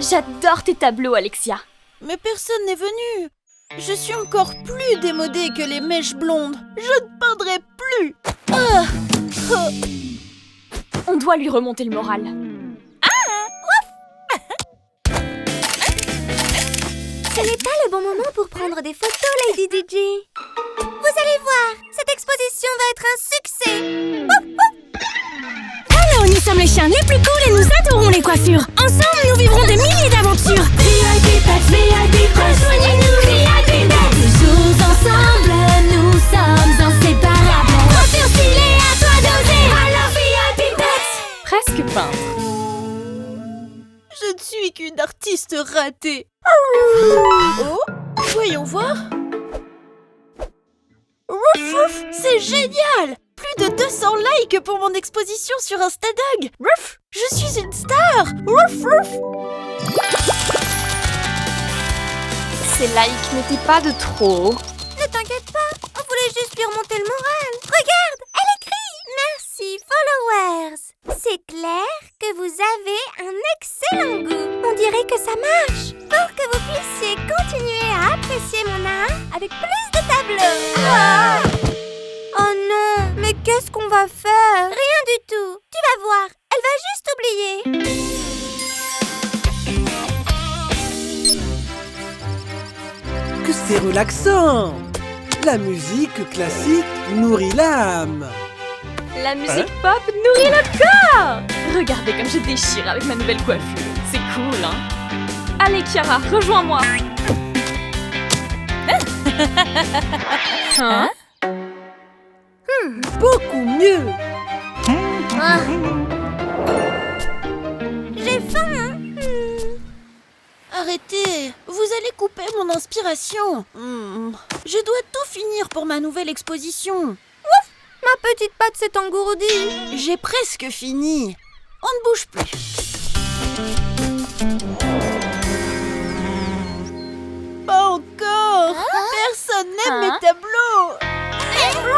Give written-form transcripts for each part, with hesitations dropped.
J'adore tes tableaux, Alexia. Mais personne n'est venu. Je suis encore plus démodée que les mèches blondes. Je ne peindrai plus. On doit lui remonter le moral. Ce n'est pas le bon moment pour prendre des photos, Lady DJ. Vous allez voir, cette exposition va être un succès. Alors, nous sommes les chiens les plus cool et nous adorons les coiffures. Ensemble, nous vivrons des milliers d'aventures. VIP Pets, rejoignez-nous, VIP Pets. Toujours ensemble, nous sommes inséparables. Coiffure stylée, à toi d'oser. Alors, VIP Pets. Presque peintre. Je ne suis qu'une artiste ratée. Oh, voyons voir. Rouf, rouf, c'est génial! Plus de 200 likes pour mon exposition sur Instadog. Rouf, je suis une star. Rouf, rouf. Ces likes n'étaient pas de trop. Ne t'inquiète pas, on voulait juste lui remonter le moral. Regarde, elle écrit « Merci, followers ». C'est clair que vous avez un excellent goût. On dirait que ça marche. Pour que vous puissiez continuer à apprécier mon art avec plus de tableaux. Ah! Oh non, mais qu'est-ce qu'on va faire? Rien du tout. Tu vas voir, elle va juste oublier. Que c'est relaxant! La musique classique nourrit l'âme. La musique pop nourrit le corps. Regardez comme je déchire avec ma nouvelle coiffure. C'est cool, hein? Allez, Chiara, rejoins-moi. Hein? Beaucoup mieux! J'ai faim. Arrêtez, vous allez couper mon inspiration. Je dois tout finir pour ma nouvelle exposition. Ma petite patte s'est engourdie. J'ai presque fini. On ne bouge plus. Pas encore. Personne n'aime mes tableaux.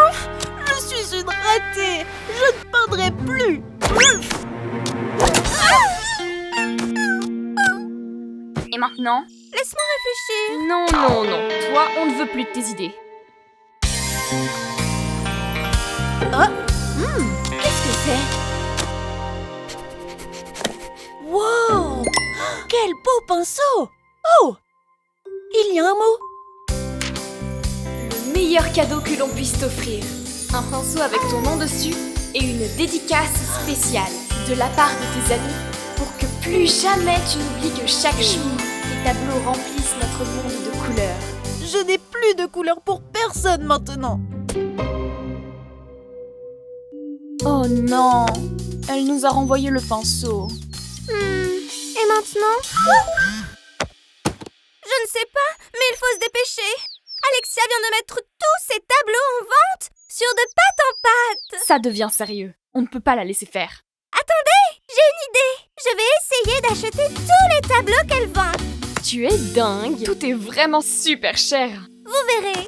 Ouf, je suis une ratée. Je ne peindrai plus. Ouf. Et maintenant? Laisse-moi réfléchir. Non, non, non. Toi, on ne veut plus de tes idées. Qu'est-ce que c'est? Wow! Quel beau pinceau! Oh! Il y a un mot. Le meilleur cadeau que l'on puisse t'offrir. Un pinceau avec ton nom dessus et une dédicace spéciale de la part de tes amis pour que plus jamais tu n'oublies que chaque jour, les tableaux remplissent notre monde de couleurs. Je n'ai plus de couleur pour personne maintenant. Oh non! Elle nous a renvoyé le pinceau. Et maintenant? Je ne sais pas, mais il faut se dépêcher. Alexia vient de mettre tous ses tableaux en vente sur de pâte en pâte. Ça devient sérieux. On ne peut pas la laisser faire. Attendez, j'ai une idée. Je vais essayer d'acheter tous les tableaux qu'elle vend. Tu es dingue! Tout est vraiment super cher. Vous verrez.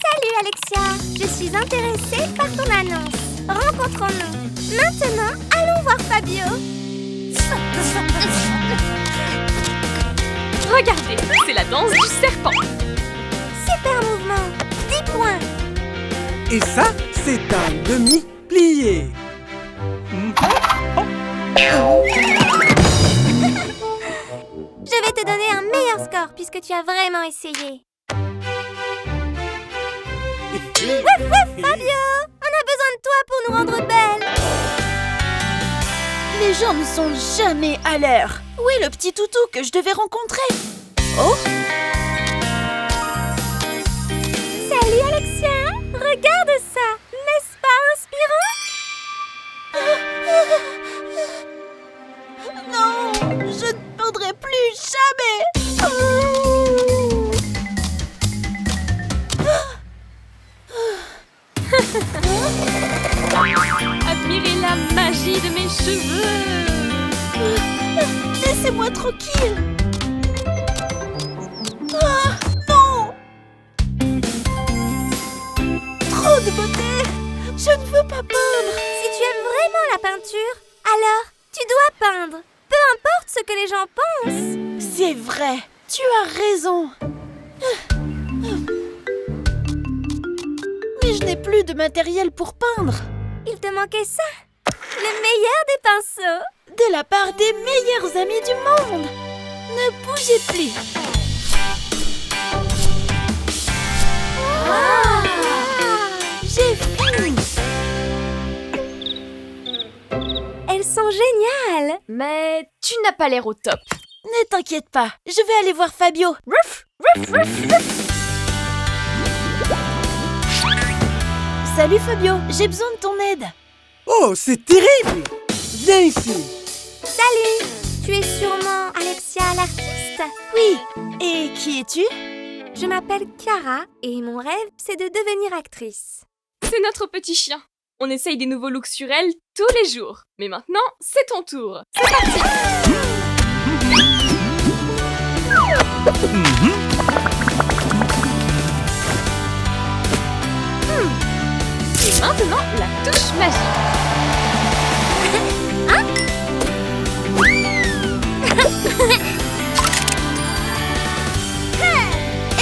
Salut Alexia, je suis intéressée par ton annonce. Rencontrons-nous. Maintenant, allons voir Fabio. Regardez, c'est la danse du serpent. Super mouvement. 10 points. Et ça, c'est un demi-plié. Je vais te donner un meilleur score puisque tu as vraiment essayé. Wouf wouf, Fabio! On a besoin de toi pour nous rendre belles. Les gens ne sont jamais à l'heure. Où est le petit toutou que je devais rencontrer? Oh! Salut Alexia! Regarde ça! N'est-ce pas inspirant? Non! Je ne peindrai plus jamais! Admirez la magie de mes cheveux. Laissez-moi tranquille! Ah, non! Trop de beauté! Je ne veux pas peindre! Si tu aimes vraiment la peinture, alors tu dois peindre. Peu importe ce que les gens pensent. C'est vrai, tu as raison. Mais je n'ai plus de matériel pour peindre. Il te manquait ça? Le meilleur des pinceaux. De la part des meilleurs amis du monde. Ne bougez plus. J'ai fini. Elles sont géniales. Mais tu n'as pas l'air au top. Ne t'inquiète pas, je vais aller voir Fabio. Ruff, ruff, ruff, ruff. Salut Fabio, j'ai besoin de ton aide. Oh, c'est terrible! Viens ici! Salut. Tu es sûrement Alexia l'artiste? Oui, et qui es-tu? Je m'appelle Chiara et mon rêve, c'est de devenir actrice. C'est notre petit chien. On essaye des nouveaux looks sur elle tous les jours. Mais maintenant, c'est ton tour. C'est parti! Et maintenant, la touche magique.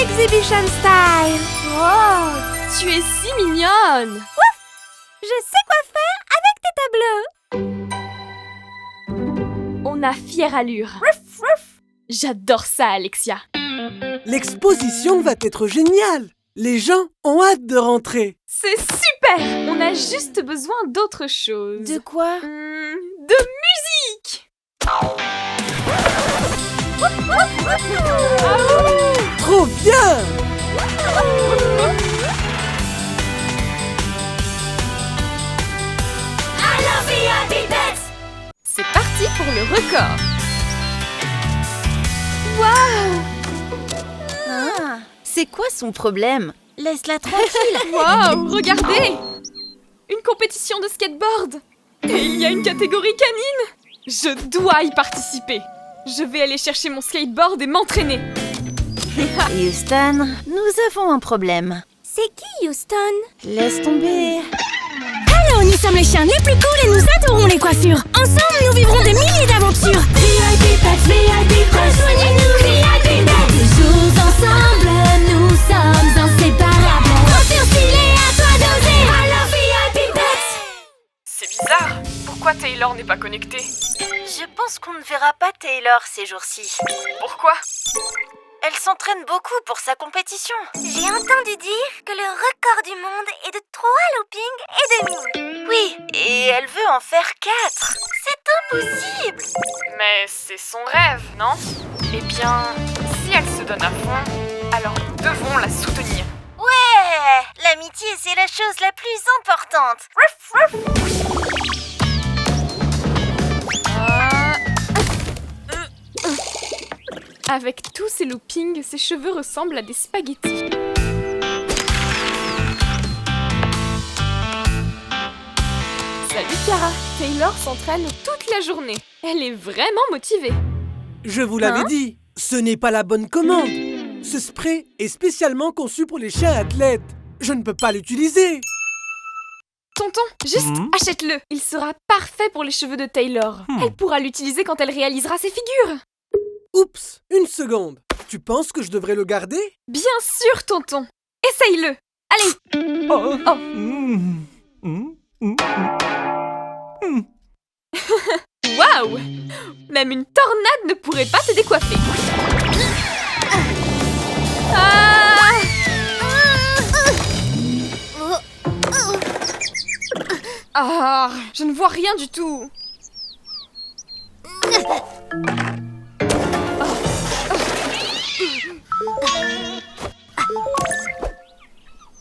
Exhibition style. Oh, tu es si mignonne! Je sais quoi faire avec tes tableaux. On a fière allure. J'adore ça, Alexia. L'exposition va être géniale! Les gens ont hâte de rentrer! C'est super! On a juste besoin d'autre chose. De quoi? De musique! Trop bien! C'est parti pour le record! Waouh! Ah, c'est quoi son problème? Laisse-la tranquille. Waouh! Regardez! Une compétition de skateboard! Et il y a une catégorie canine! Je dois y participer! Je vais aller chercher mon skateboard et m'entraîner! Houston, nous avons un problème. C'est qui, Houston? Laisse tomber. Hello, nous sommes les chiens les plus cool et nous adorons les coiffures. Ensemble, nous vivrons des milliers d'aventures. VIP Pets, VIP Pets, rejoignez-nous, VIP Pets. Toujours ensemble, nous sommes inséparables. Coiffure stylée, à toi d'oser. Hello, VIP Pets. C'est bizarre! Pourquoi Taylor n'est pas connecté? Je pense qu'on ne verra pas Taylor ces jours-ci. Pourquoi? Elle s'entraîne beaucoup pour sa compétition. J'ai entendu dire que le record du monde est de 3 loopings et demi. Oui, et elle veut en faire 4. C'est impossible. Mais c'est son rêve, non? Eh bien, si elle se donne à fond, alors nous devons la soutenir. Ouais, l'amitié, c'est la chose la plus importante. Avec tous ces loopings, ses cheveux ressemblent à des spaghettis. Salut Chiara, Taylor s'entraîne toute la journée. Elle est vraiment motivée. Je vous l'avais dit, ce n'est pas la bonne commande. Ce spray est spécialement conçu pour les chiens athlètes. Je ne peux pas l'utiliser. Tonton, juste achète-le. Il sera parfait pour les cheveux de Taylor. Elle pourra l'utiliser quand elle réalisera ses figures. Oups, une seconde. Tu penses que je devrais le garder? Bien sûr, tonton. Essaye-le. Allez. Waouh! Même une tornade ne pourrait pas te décoiffer. Ah, je ne vois rien du tout.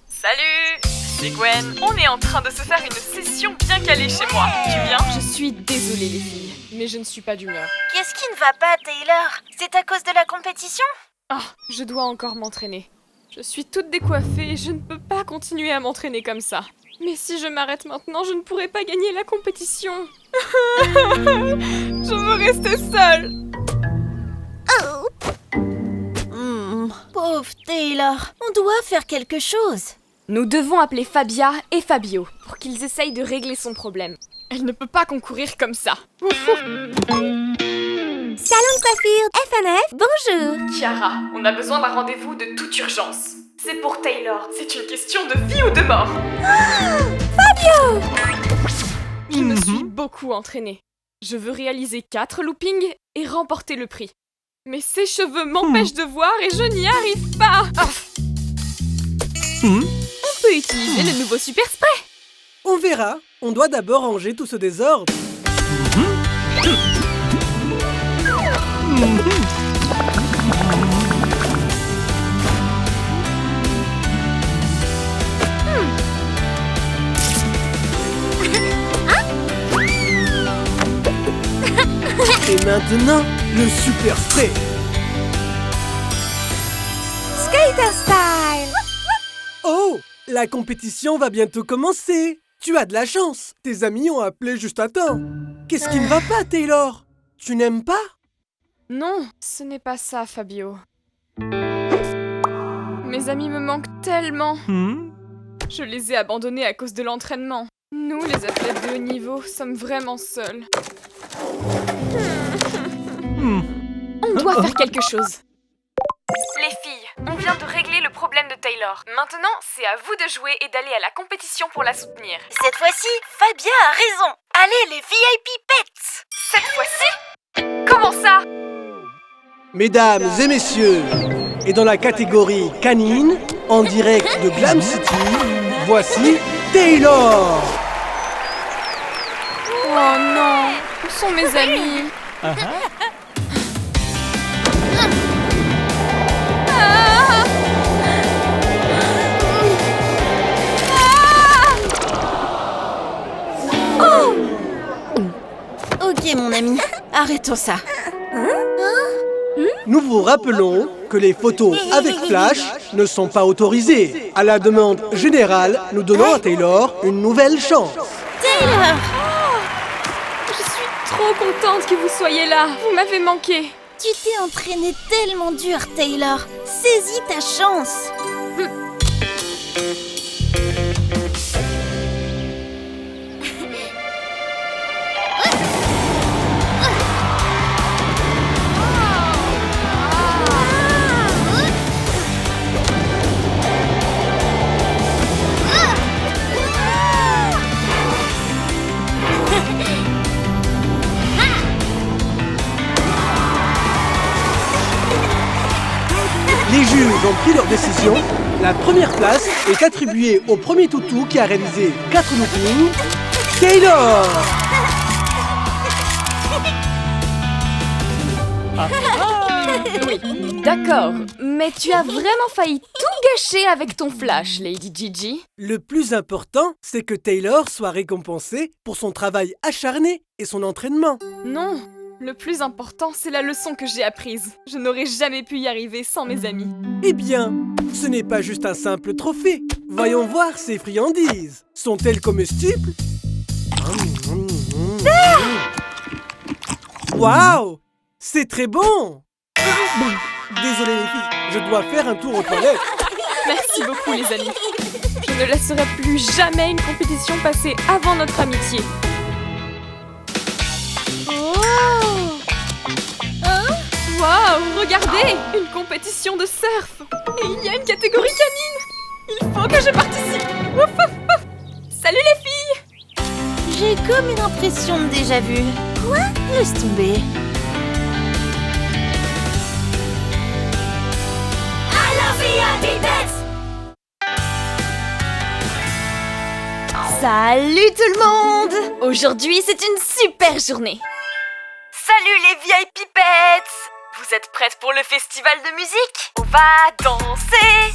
Salut, c'est Gwen. On est en train de se faire une session bien calée chez moi. Tu viens? Je suis désolée les filles, mais je ne suis pas d'humeur. Qu'est-ce qui ne va pas, Taylor? C'est à cause de la compétition? Ah, je dois encore m'entraîner. Je suis toute décoiffée et je ne peux pas continuer à m'entraîner comme ça. Mais si je m'arrête maintenant, je ne pourrai pas gagner la compétition. Je veux rester seule. Pauvre Taylor, on doit faire quelque chose. Nous devons appeler Fabia et Fabio pour qu'ils essayent de régler son problème. Elle ne peut pas concourir comme ça. Salon de coiffure FNF, bonjour. Kiara, on a besoin d'un rendez-vous de toute urgence. C'est pour Taylor. C'est une question de vie ou de mort. Fabio! Je me suis beaucoup entraînée. Je veux réaliser 4 loopings et remporter le prix. Mais ces cheveux m'empêchent de voir et je n'y arrive pas. On peut utiliser le nouveau super spray. On verra. On doit d'abord ranger tout ce désordre. Et maintenant, le super spray. Skater style. Oh, la compétition va bientôt commencer. Tu as de la chance. Tes amis ont appelé juste à temps. Qu'est-ce qui ne va pas, Taylor? Tu n'aimes pas? Non, ce n'est pas ça, Fabio. Mes amis me manquent tellement. Je les ai abandonnés à cause de l'entraînement. Nous, les athlètes de haut niveau, sommes vraiment seuls. On doit faire quelque chose. Les filles, on vient de régler le problème de Taylor. Maintenant, c'est à vous de jouer et d'aller à la compétition pour la soutenir. Cette fois-ci, Fabia a raison. Allez, les VIP Pets! Cette fois-ci? Comment ça? Mesdames et messieurs, et dans la catégorie canine, en direct de Glam City, voici Taylor. Oh non, où sont mes amis? Ok, mon ami, arrêtons ça. Nous vous rappelons que les photos avec flash ne sont pas autorisées. À la demande générale, nous donnons à Taylor une nouvelle chance. Taylor! Je suis trop contente que vous soyez là. Vous m'avez manqué. Tu t'es entraîné tellement dur, Taylor. Saisis ta chance. Les juges ont pris leur décision. La première place est attribuée au premier toutou qui a réalisé 4 loopings, Taylor. Oui, d'accord. Mais tu as vraiment failli tout gâcher avec ton flash, Lady Gigi. Le plus important, c'est que Taylor soit récompensé pour son travail acharné et son entraînement. Non, le plus important, c'est la leçon que j'ai apprise. Je n'aurais jamais pu y arriver sans mes amis. Eh bien, ce n'est pas juste un simple trophée. Voyons voir ces friandises. Sont-elles comestibles? Waouh! C'est très bon! Désolé les filles, je dois faire un tour aux toilettes. Merci beaucoup, les amis. Je ne laisserai plus jamais une compétition passer avant notre amitié. Waouh, regardez! Une compétition de surf! Et il y a une catégorie canine! Il faut que je participe! Ouf, ouf, ouf. Salut les filles! J'ai comme une impression de déjà-vu. Quoi? Laisse tomber. Salut tout le monde! Aujourd'hui, c'est une super journée! Salut les VIP Pets! Vous êtes prêtes pour le festival de musique? On va danser!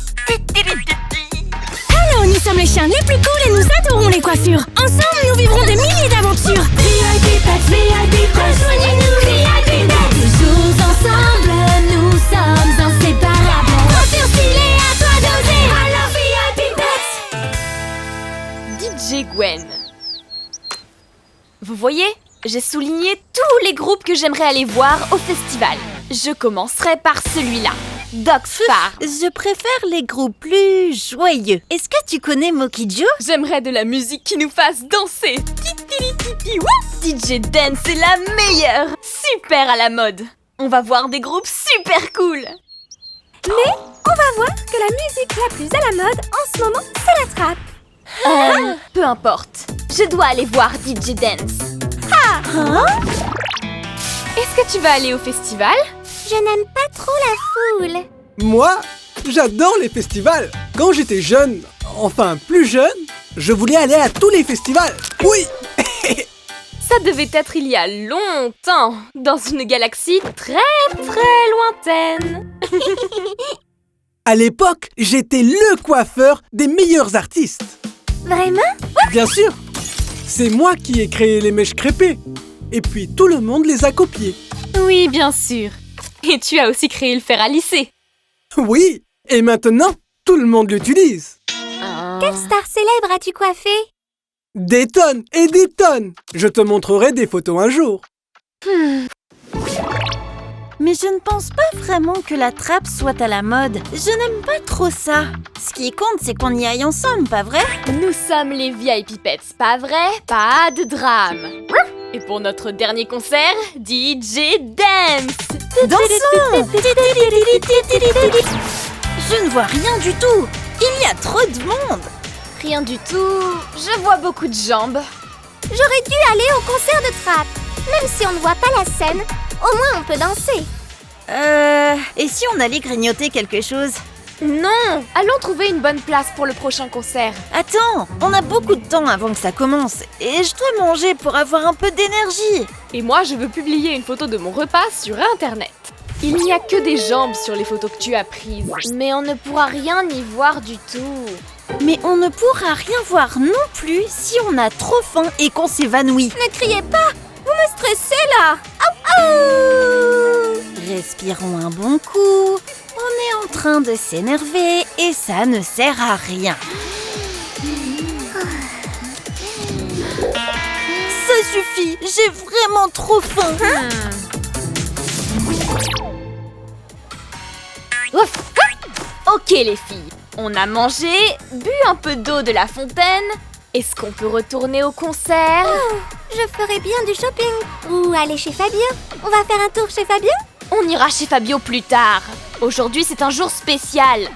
Hello, nous sommes les chiens les plus cool et nous adorons les coiffures. Ensemble, nous vivrons des milliers d'aventures. VIP Pets, VIP Pets, rejoignez-nous, VIP Pets. Toujours ensemble, nous sommes inséparables. Coiffure stylée, à toi d'oser. Alors VIP Pets. DJ Gwen. Vous voyez? J'ai souligné tous les groupes que j'aimerais aller voir au festival. Je commencerai par celui-là, Dogstar. Je préfère les groupes plus joyeux. Est-ce que tu connais Mokijo? J'aimerais de la musique qui nous fasse danser. Titili-titi, wouh! DJ Dance est la meilleure. Super à la mode. On va voir des groupes super cool. Mais on va voir que la musique la plus à la mode en ce moment, c'est la trappe. Peu importe. Je dois aller voir DJ Dance. Est-ce que tu vas aller au festival? Je n'aime pas trop la foule. Moi, j'adore les festivals. Quand j'étais jeune, enfin plus jeune, je voulais aller à tous les festivals. Oui. Ça devait être il y a longtemps, dans une galaxie très lointaine. À l'époque, j'étais le coiffeur des meilleurs artistes. Vraiment? Bien sûr. C'est moi qui ai créé les mèches crêpées. Et puis tout le monde les a copiées. Oui, bien sûr. Et tu as aussi créé le fer à lisser. Oui. Et maintenant, tout le monde l'utilise. Quelle star célèbre as-tu coiffé? Des tonnes et des tonnes. Je te montrerai des photos un jour. Mais je ne pense pas vraiment que la trappe soit à la mode. Je n'aime pas trop ça. Ce qui compte, c'est qu'on y aille ensemble, pas vrai? Nous sommes les VIP Pets, pas vrai? Pas de drame. Et pour notre dernier concert, DJ Dance. Dansons! Je ne vois rien du tout. Il y a trop de monde. Rien du tout. Je vois beaucoup de jambes. J'aurais dû aller au concert de trappe. Même si on ne voit pas la scène, au moins on peut danser. Et si on allait grignoter quelque chose? Non, allons trouver une bonne place pour le prochain concert. Attends, on a beaucoup de temps avant que ça commence. Et je dois manger pour avoir un peu d'énergie. Et moi, je veux publier une photo de mon repas sur Internet. Il n'y a que des jambes sur les photos que tu as prises. Mais on ne pourra rien y voir du tout. Mais on ne pourra rien voir non plus si on a trop faim et qu'on s'évanouit. Ne criez pas, vous me stressez là. Oh, oh. Respirons un bon coup. On est en train de s'énerver et ça ne sert à rien. Ça suffit, j'ai vraiment trop faim. Ouf. Ok les filles, on a mangé, bu un peu d'eau de la fontaine. Est-ce qu'on peut retourner au concert? Je ferais bien du shopping. Ou aller chez Fabio. On va faire un tour chez Fabio? On ira chez Fabio plus tard. Aujourd'hui, c'est un jour spécial.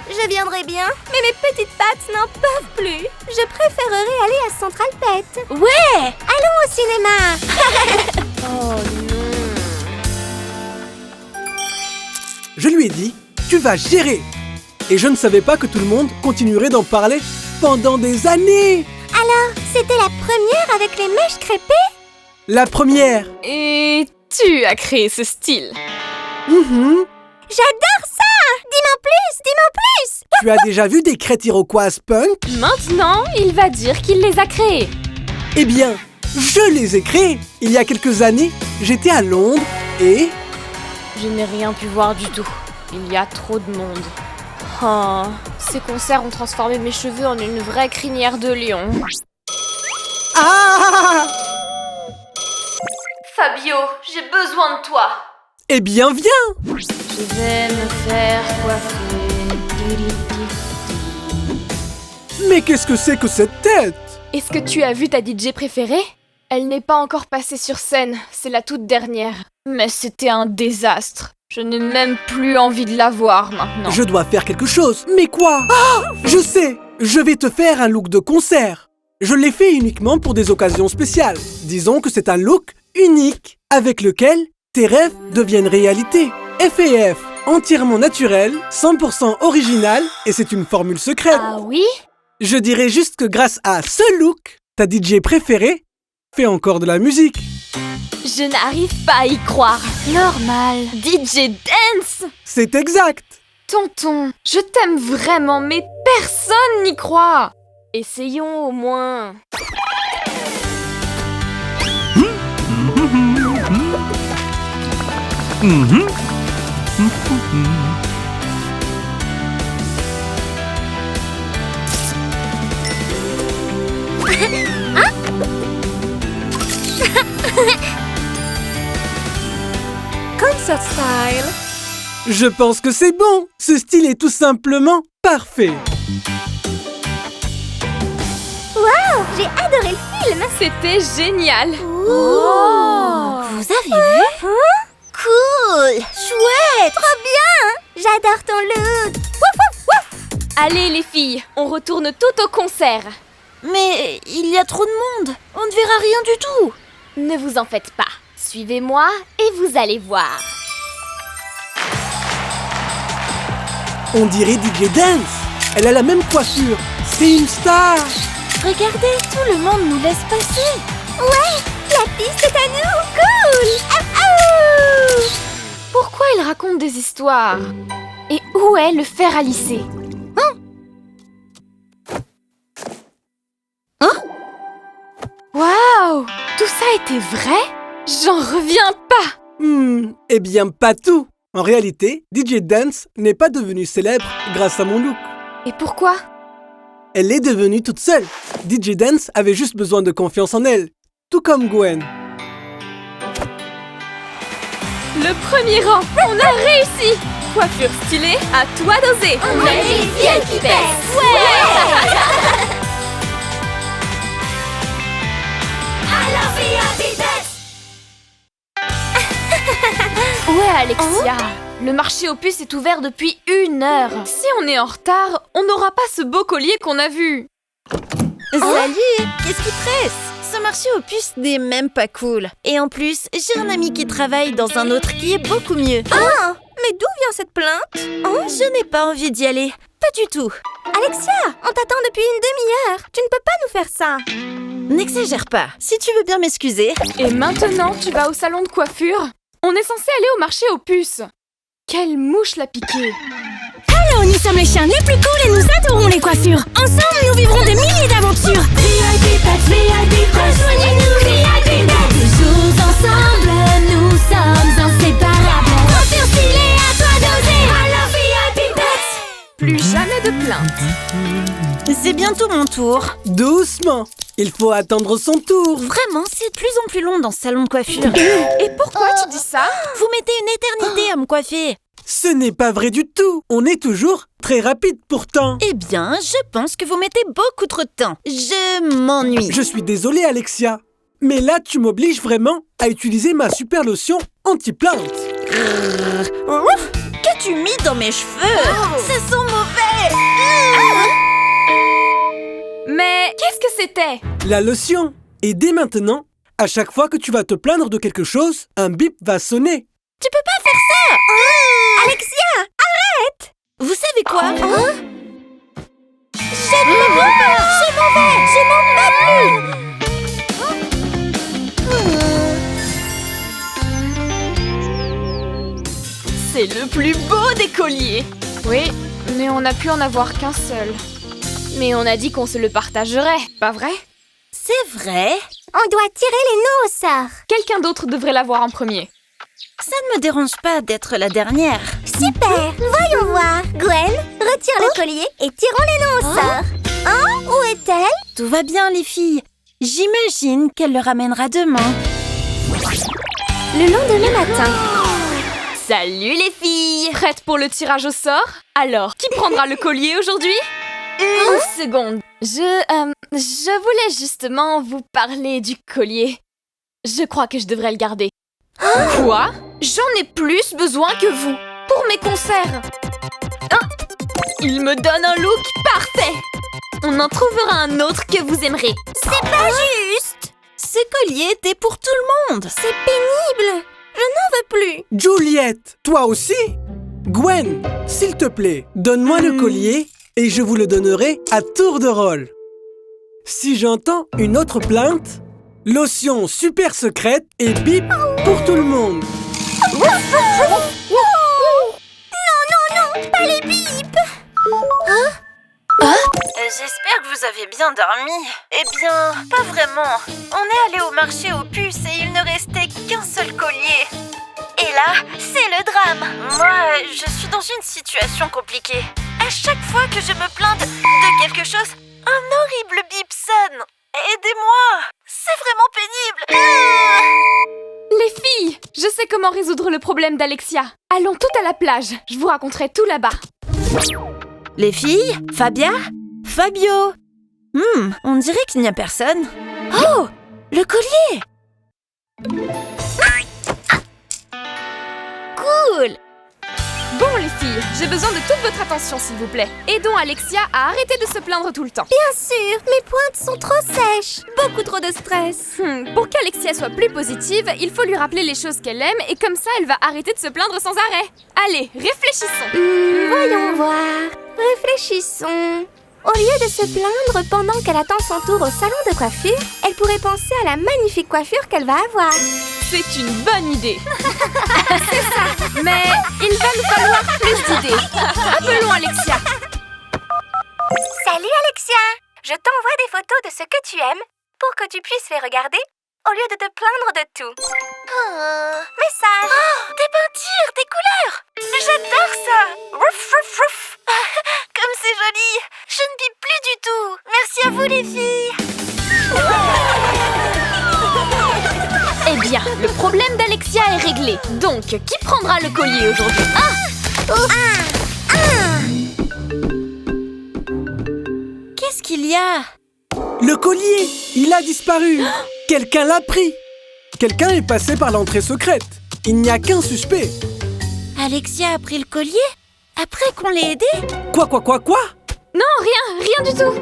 Je viendrai bien, mais mes petites pattes n'en peuvent plus. Je préférerais aller à Central Pet. Ouais! Allons au cinéma. Oh non. Je lui ai dit, tu vas gérer. Et je ne savais pas que tout le monde continuerait d'en parler pendant des années. Alors, c'était la première avec les mèches crêpées? La première. Et tu as créé ce style. J'adore ça! Dis-moi plus, dis-moi plus! Tu as déjà vu des crêtes iroquoises punk? Maintenant, il va dire qu'il les a créées. Eh bien, je les ai créées. Il y a quelques années, j'étais à Londres et... Je n'ai rien pu voir du tout. Il y a trop de monde. Oh, ces concerts ont transformé mes cheveux en une vraie crinière de lion. Ah! Fabio, j'ai besoin de toi. Eh bien, viens! Je vais me faire coiffer. Mais qu'est-ce que c'est que cette tête? Est-ce que tu as vu ta DJ préférée? Elle n'est pas encore passée sur scène, c'est la toute dernière. Mais c'était un désastre. Je n'ai même plus envie de la voir maintenant. Je dois faire quelque chose. Mais quoi? Je sais! Je vais te faire un look de concert. Je l'ai fait uniquement pour des occasions spéciales. Disons que c'est un look unique avec lequel tes rêves deviennent réalité. F&F, entièrement naturel, 100% original et c'est une formule secrète. Ah oui? Je dirais juste que grâce à ce look, ta DJ préférée fait encore de la musique. Je n'arrive pas à y croire. Normal. DJ Dance! C'est exact. Tonton, je t'aime vraiment, mais personne n'y croit. Essayons au moins. Concert style. Je pense que c'est bon. Ce style est tout simplement parfait. Wow, j'ai adoré le film. C'était génial. Oh. Vous avez vu? Cool. Allez les filles, on retourne tout au concert. Mais il y a trop de monde. On ne verra rien du tout. Ne vous en faites pas. Suivez-moi et vous allez voir. On dirait DJ Dance. Elle a la même coiffure. C'est une star. Regardez, tout le monde nous laisse passer. Ouais, la piste est à nous. Cool. Ah, ah. Pourquoi il raconte des histoires? Et où est le fer à lisser? Waouh! Tout ça était vrai? J'en reviens pas! Eh bien, pas tout. En réalité, DJ Dance n'est pas devenue célèbre grâce à mon look. Et pourquoi? Elle est devenue toute seule. DJ Dance avait juste besoin de confiance en elle, tout comme Gwen. Le premier rang, on a réussi! Coiffure stylée, à toi d'oser! On est les filles qui pèsent. Où est Alexia? Le marché aux puces est ouvert depuis 1 heure. Si on est en retard, on n'aura pas ce beau collier qu'on a vu. Salut, qu'est-ce qui presse? Ce marché aux puces n'est même pas cool. Et en plus, j'ai un ami qui travaille dans un autre qui est beaucoup mieux. Ah, mais d'où vient cette plainte? Je n'ai pas envie d'y aller. Pas du tout. Alexia, on t'attend depuis une demi-heure. Tu ne peux pas nous faire ça. N'exagère pas. Si tu veux bien m'excuser. Et maintenant, tu vas au salon de coiffure? On est censé aller au marché aux puces. Quelle mouche l'a piqué? Alors, nous sommes les chiens les plus cool et nous adorons les coiffures. Ensemble, nous vivrons des milliers d'aventures. VIP Pets, VIP Pets, rejoignez-nous, VIP Pets. Toujours ensemble, nous sommes inséparables. Coiffure stylée, à toi d'oser. Alors, VIP Pets. Plus jamais de plainte. C'est bientôt mon tour. Doucement. Il faut attendre son tour. Vraiment, c'est de plus en plus long dans ce salon de coiffure. Et pourquoi tu dis ça? Vous mettez une éternité à me coiffer. Ce n'est pas vrai du tout. On est toujours très rapide pourtant. Eh bien, je pense que vous mettez beaucoup trop de temps. Je m'ennuie. Je suis désolé, Alexia. Mais là, tu m'obliges vraiment à utiliser ma super lotion anti-plante. Qu'as-tu mis dans mes cheveux? Ça sent mauvais. Mais qu'est-ce que c'était? La lotion. Et dès maintenant, à chaque fois que tu vas te plaindre de quelque chose, un bip va sonner. Tu peux pas faire ça. Alexia, arrête. Vous savez quoi? Je ne peux pas. C'est mauvais. Je n'en peux plus. C'est le plus beau des colliers. Oui, mais on n'a pu en avoir qu'un seul. Mais on a dit qu'on se le partagerait, pas vrai? C'est vrai. On doit tirer les nœuds au sort. Quelqu'un d'autre devrait l'avoir en premier. Ça ne me dérange pas d'être la dernière. Super. Voyons voir. Gwen, retire le collier et tirons les nœuds au sort. Hein? Où est-elle? Tout va bien, les filles. J'imagine qu'elle le ramènera demain. Le lendemain matin. Salut les filles! Prêtes pour le tirage au sort? Alors, qui prendra le collier aujourd'hui? Une seconde. Je voulais justement vous parler du collier. Je crois que je devrais le garder. Quoi? J'en ai plus besoin que vous pour mes concerts. Il me donne un look parfait. On en trouvera un autre que vous aimerez. C'est pas juste. Ce collier était pour tout le monde. C'est pénible. Je n'en veux plus. Juliette, toi aussi? Gwen, s'il te plaît, donne-moi le collier et je vous le donnerai à tour de rôle. Si j'entends une autre plainte, lotion super secrète et bip pour tout le monde. Non, pas les bips. J'espère que vous avez bien dormi. Eh bien, pas vraiment. On est allé au marché aux puces et il ne restait qu'un seul collier. Et là, c'est le drame. Moi, je suis dans une situation compliquée. À chaque fois que je me plains de quelque chose, un horrible bip sonne. Aidez-moi. C'est vraiment pénible. Les filles, je sais comment résoudre le problème d'Alexia. Allons toutes à la plage. Je vous raconterai tout là-bas. Les filles? Fabia? Fabio? On dirait qu'il n'y a personne. Oh! Le collier! Cool! Bon les filles, j'ai besoin de toute votre attention s'il vous plaît. Aidons Alexia à arrêter de se plaindre tout le temps. Bien sûr, mes pointes sont trop sèches. Beaucoup trop de stress. Pour qu'Alexia soit plus positive, il faut lui rappeler les choses qu'elle aime et comme ça elle va arrêter de se plaindre sans arrêt. Allez, réfléchissons. Voyons voir. Réfléchissons. Au lieu de se plaindre pendant qu'elle attend son tour au salon de coiffure, elle pourrait penser à la magnifique coiffure qu'elle va avoir. C'est une bonne idée. C'est ça. Mais il va nous falloir plus d'idées. Appelons Alexia. Salut Alexia. Je t'envoie des photos de ce que tu aimes pour que tu puisses les regarder au lieu de te plaindre de tout. Message. Des peintures, des couleurs. J'adore ça. Rouf, rouf, rouf. Comme c'est joli. Je ne pipe plus du tout. Merci à vous les filles. Eh bien, le problème d'Alexia est réglé. Donc, qui prendra le collier aujourd'hui? Qu'est-ce qu'il y a? Le collier, il a disparu. Quelqu'un l'a pris. Quelqu'un est passé par l'entrée secrète. Il n'y a qu'un suspect. Alexia a pris le collier? Après qu'on l'ait aidé? Quoi? Non, rien du tout.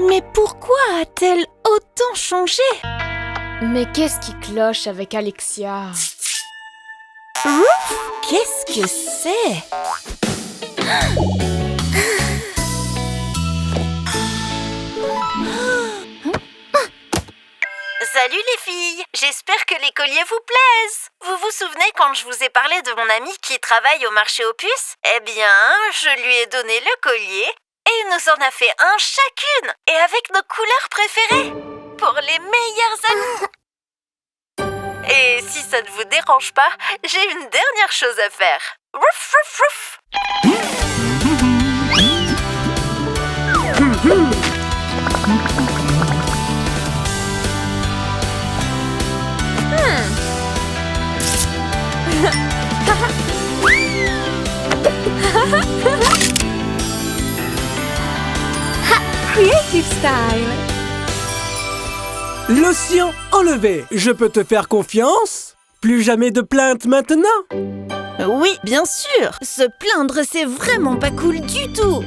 Mais pourquoi a-t-elle autant changé? Mais qu'est-ce qui cloche avec Alexia? Qu'est-ce que c'est? Salut les filles, j'espère que les colliers vous plaisent. Vous vous souvenez quand je vous ai parlé de mon amie qui travaille au marché aux puces? Eh bien, je lui ai donné le collier et il nous en a fait un chacune et avec nos couleurs préférées pour les meilleures amies. Et si ça ne vous dérange pas, j'ai une dernière chose à faire. Rouf, rouf, rouf. Creative Style. L'océan enlevé. Je peux te faire confiance? Plus jamais de plainte maintenant. Oui, bien sûr. Se plaindre, c'est vraiment pas cool du tout.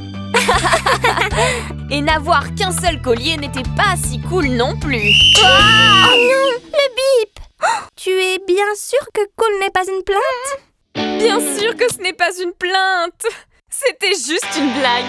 Et n'avoir qu'un seul collier n'était pas si cool non plus. Oh non, le bip. Tu es bien sûr que cool n'est pas une plainte? Bien sûr que ce n'est pas une plainte. C'était juste une blague.